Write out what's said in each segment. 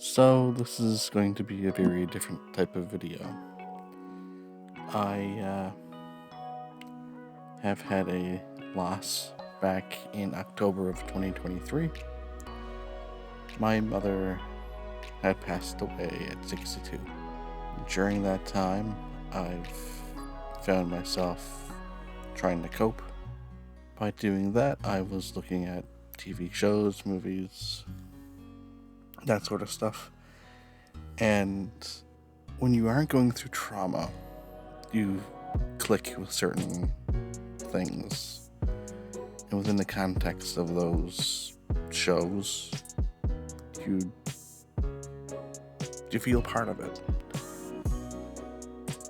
So this is going to be a very different type of video. I have had a loss back in October of 2023. My mother had passed away at 62. During that time, I've found myself trying to cope. By doing that, I was looking at TV shows, movies, that sort of stuff. And when you aren't going through trauma, you click with certain things. And within the context of those shows, you feel part of it.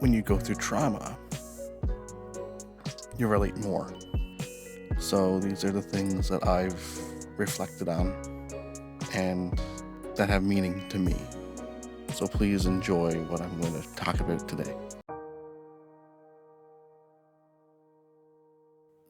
When you go through trauma, you relate more. So these are the things that I've reflected on and that have meaning to me. So please enjoy what I'm going to talk about today.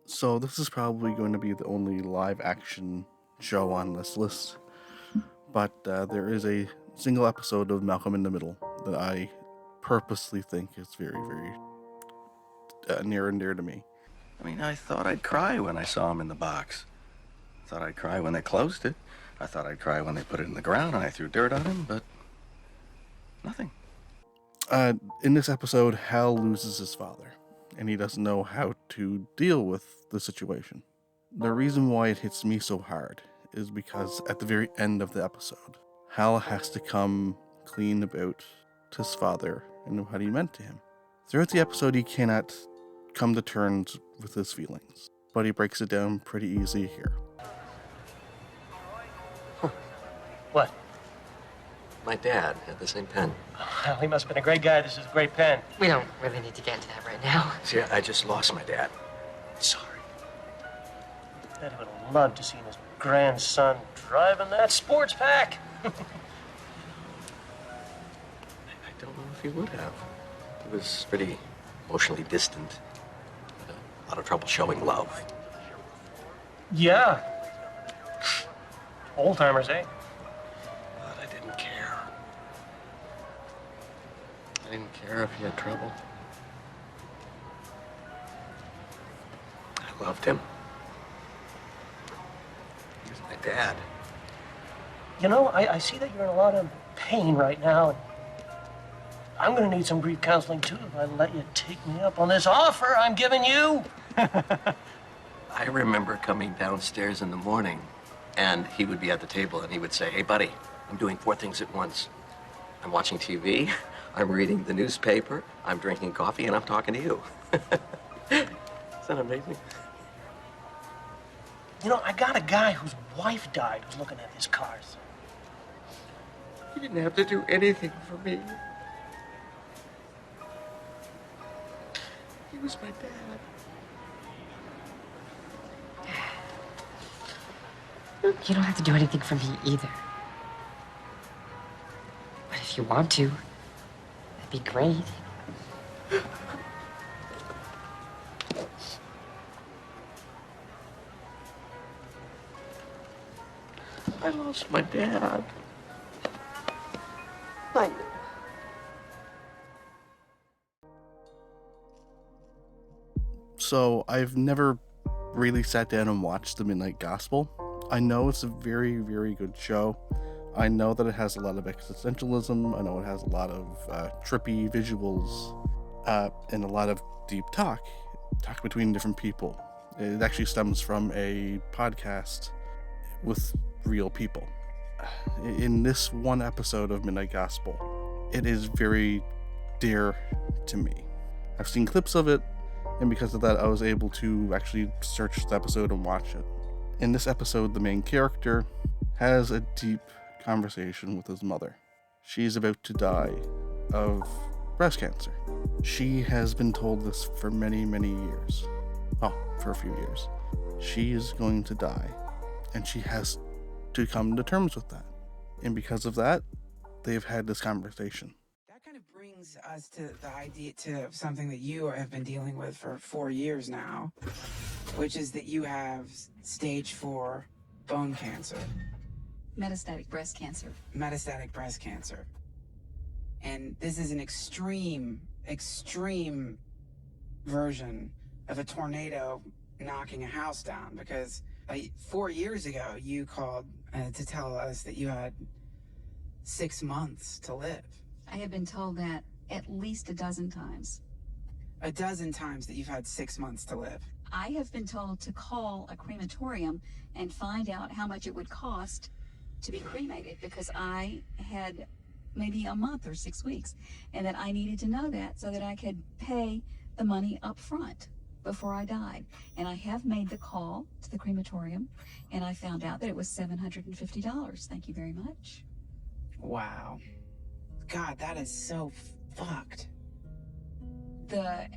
So this is probably going to be the only live action show on this list, but there is a single episode of Malcolm in the Middle that I purposely think is very, very near and dear to me. I mean, I thought I'd cry when I saw him in the box. I thought I'd cry when they closed it. I thought I'd cry when they put it in the ground and I threw dirt on him, but nothing. In this episode, Hal loses his father, and he doesn't know how to deal with the situation. The reason why it hits me so hard is because at the very end of the episode, Hal has to come clean about his father and what he meant to him. Throughout the episode, he cannot come to terms with his feelings, but he breaks it down pretty easy here. What? My dad had the same pen. Well, he must have been a great guy. This is a great pen. We don't really need to get into that right now. See, I just lost my dad. Sorry. Dad would have loved to see his grandson driving that sports pack. I don't know if he would have. He was pretty emotionally distant. Had a lot of trouble showing love. Yeah. Old timers, eh? But I didn't care. I didn't care if he had trouble. I loved him. He was my dad. You know, I see that you're in a lot of pain right now. And I'm going to need some grief counseling, too, if I let you take me up on this offer I'm giving you. I remember coming downstairs in the morning, and he would be at the table, and he would say, "Hey, buddy, I'm doing 4 things at once. I'm watching TV, I'm reading the newspaper, I'm drinking coffee, and I'm talking to you." Isn't that amazing? You know, I got a guy whose wife died who's looking at these cars. He didn't have to do anything for me. He was my dad. You don't have to do anything for me either. But if you want to, that'd be great. I lost my dad. I know. So I've never really sat down and watched The Midnight Gospel. I know it's a very, very good show. I know that it has a lot of existentialism. I know it has a lot of trippy visuals and a lot of deep talk between different people. It actually stems from a podcast with real people. In this one episode of Midnight Gospel, it is very dear to me. I've seen clips of it, and because of that, I was able to actually search the episode and watch it. In this episode, the main character has a deep conversation with his mother. She's about to die of breast cancer. She has been told this for many, many years. Oh, for a few years. She is going to die, and she has to come to terms with that. And because of that, they've had this conversation. That kind of brings us to the idea to something that you have been dealing with for 4 years now, which is that you have stage 4 bone cancer. Metastatic breast cancer. Metastatic breast cancer. And this is an extreme version of a tornado knocking a house down, because 4 years ago you called to tell us that you had 6 months to live. I have been told that at least a dozen times. A dozen times that you've had 6 months to live. I have been told to call a crematorium and find out how much it would cost to be cremated, because I had maybe a month or 6 weeks, and that I needed to know that so that I could pay the money up front before I died. And I have made the call to the crematorium, and I found out that it was $750. Thank you very much. Wow. God, that is so fucked. The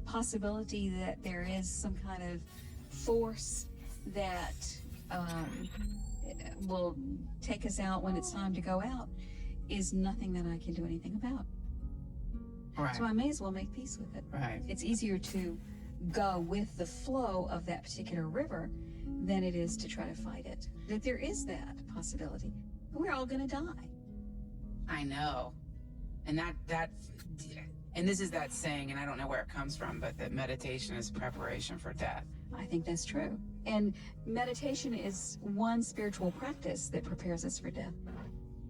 possibility that there is some kind of force that will take us out when it's time to go out is nothing that I can do anything about. Right. So I may as well make peace with it. Right. It's easier to go with the flow of that particular river than it is to try to fight it. That there is that possibility. We're all gonna die. I know. And and this is that saying, and I don't know where it comes from, but that meditation is preparation for death. I think that's true. And meditation is one spiritual practice that prepares us for death.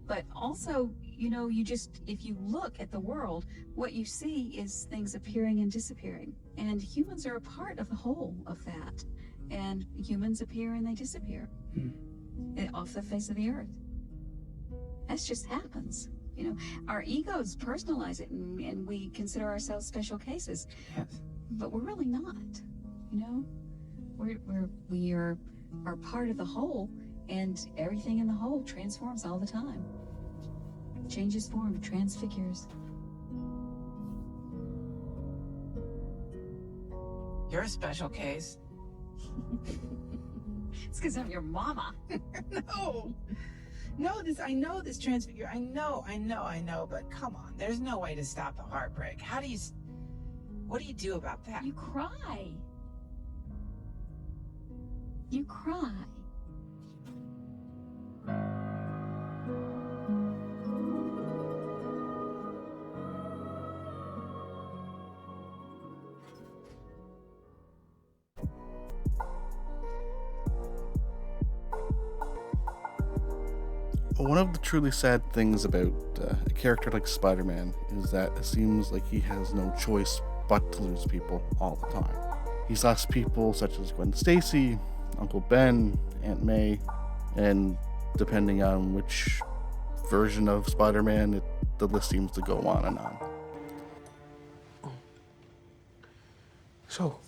But also, you know, if you look at the world, what you see is things appearing and disappearing. And humans are a part of the whole of that. And humans appear and they disappear off the face of the earth. That just happens. You know, our egos personalize it, and we consider ourselves special cases. Yes. But we're really not. You know, we are part of the whole, and everything in the whole transforms all the time. Changes form, transfigures. You're a special case. It's because I'm your mama. No, I know this transfigure. I know, but come on. There's no way to stop the heartbreak. What do you do about that? You cry. You cry. One of the truly sad things about a character like Spider-Man is that it seems like he has no choice but to lose people all the time. He's lost people such as Gwen Stacy, Uncle Ben, Aunt May, and depending on which version of Spider-Man, the list seems to go on and on. So,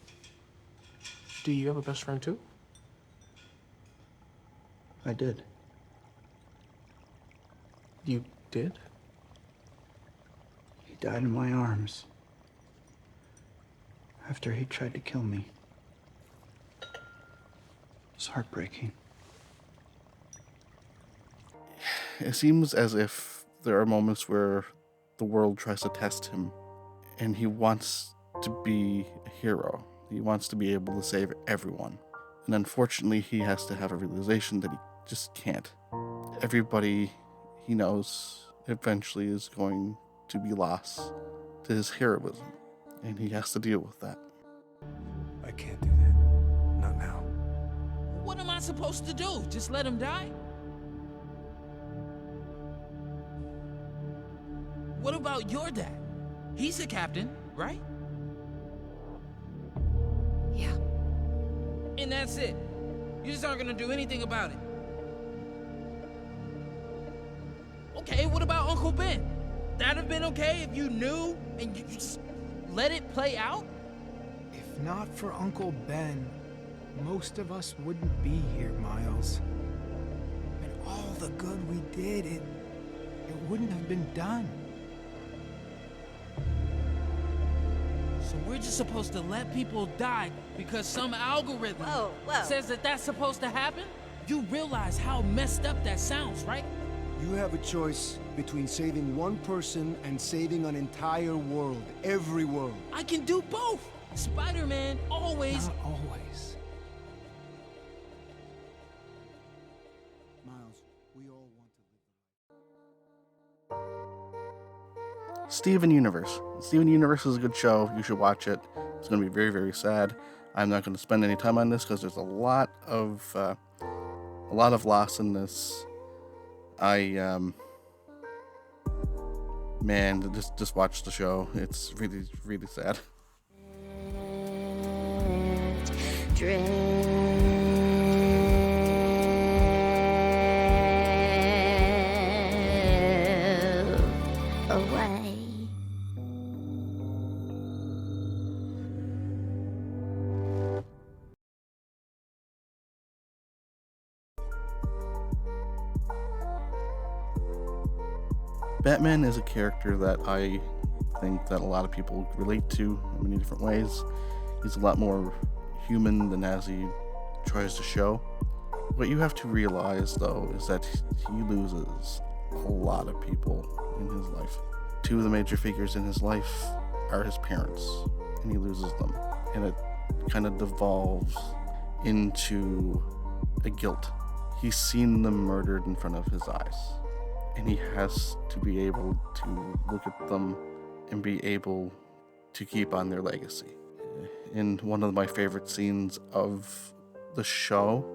do you have a best friend too? I did. You did? He died in my arms after he tried to kill me. It's heartbreaking. It seems as if there are moments where the world tries to test him, and he wants to be a hero. He wants to be able to save everyone. And unfortunately, he has to have a realization that he just can't. Everybody he knows eventually is going to be lost to his heroism, and he has to deal with that. I can't do that. Not now. What am I supposed to do? Just let him die? What about your dad? He's a captain, right? Yeah. And that's it. You just aren't gonna do anything about it. Okay, what about Uncle Ben? That'd have been okay if you knew and you just let it play out? If not for Uncle Ben, most of us wouldn't be here, Miles. And all the good we did, it wouldn't have been done. So we're just supposed to let people die because some algorithm says that that's supposed to happen? You realize how messed up that sounds, right? You have a choice between saving one person and saving an entire world. Every world. I can do both! Spider-Man always... Not always. Miles, we all Steven Universe. Steven Universe is a good show. You should watch it. It's going to be very, very sad. I'm not going to spend any time on this because there's a lot of loss in this. Man, just watch the show. It's really, really sad. Away. Batman is a character that I think that a lot of people relate to in many different ways. He's a lot more human than as he tries to show. What you have to realize, though, is that he loses a lot of people in his life. Two of the major figures in his life are his parents, and he loses them. And it kind of devolves into a guilt. He's seen them murdered in front of his eyes, and he has to be able to look at them and be able to keep on their legacy. And one of my favorite scenes of the show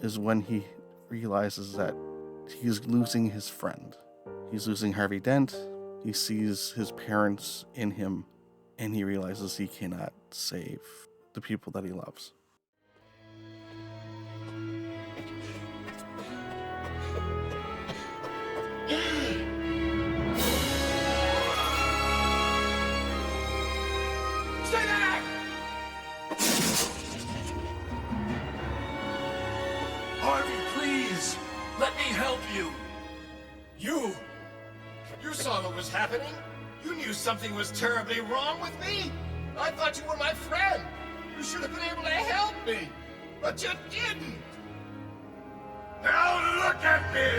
is when he realizes that he's losing his friend. He's losing Harvey Dent. He sees his parents in him, and he realizes he cannot save the people that he loves. Stay there! Harvey, please, let me help you. You saw what was happening. You knew something was terribly wrong with me. I thought you were my friend. You should have been able to help me, but you didn't. Now look at me.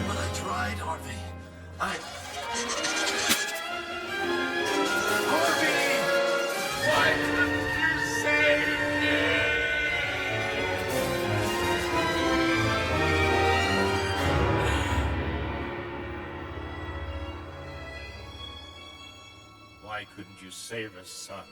But I tried, Harvey. Harvey! Why couldn't you save me? Why couldn't you save us, son?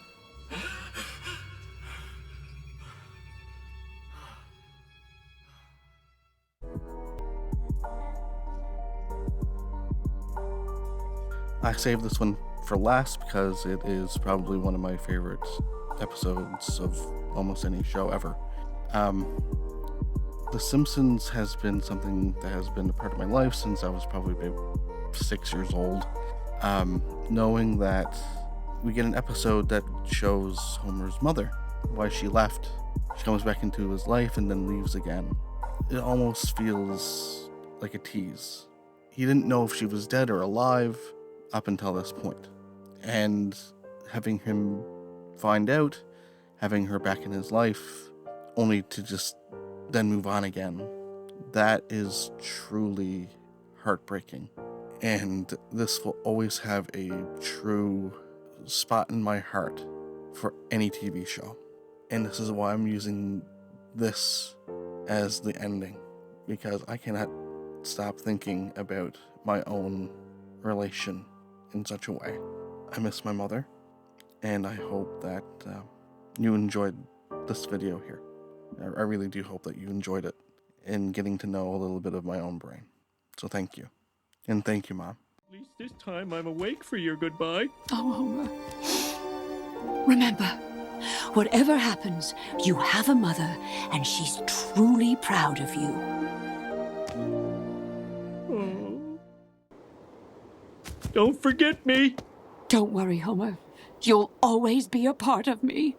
I saved this one for last because it is probably one of my favorite episodes of almost any show ever. The Simpsons has been something that has been a part of my life since I was probably about 6 years old. Knowing that we get an episode that shows Homer's mother, why she left. She comes back into his life and then leaves again. It almost feels like a tease. He didn't know if she was dead or alive up until this point. And having him find out, having her back in his life, only to just then move on again, that is truly heartbreaking. And this will always have a true spot in my heart for any TV show. And this is why I'm using this as the ending, because I cannot stop thinking about my own relation in such a way. I miss my mother, and I hope that you enjoyed this video here. I really do hope that you enjoyed it in getting to know a little bit of my own brain. So thank you. And thank you, Mom. At least this time I'm awake for your goodbye. Oh, Homer. Remember, whatever happens, you have a mother, and she's truly proud of you. Oh. Don't forget me. Don't worry, Homer. You'll always be a part of me.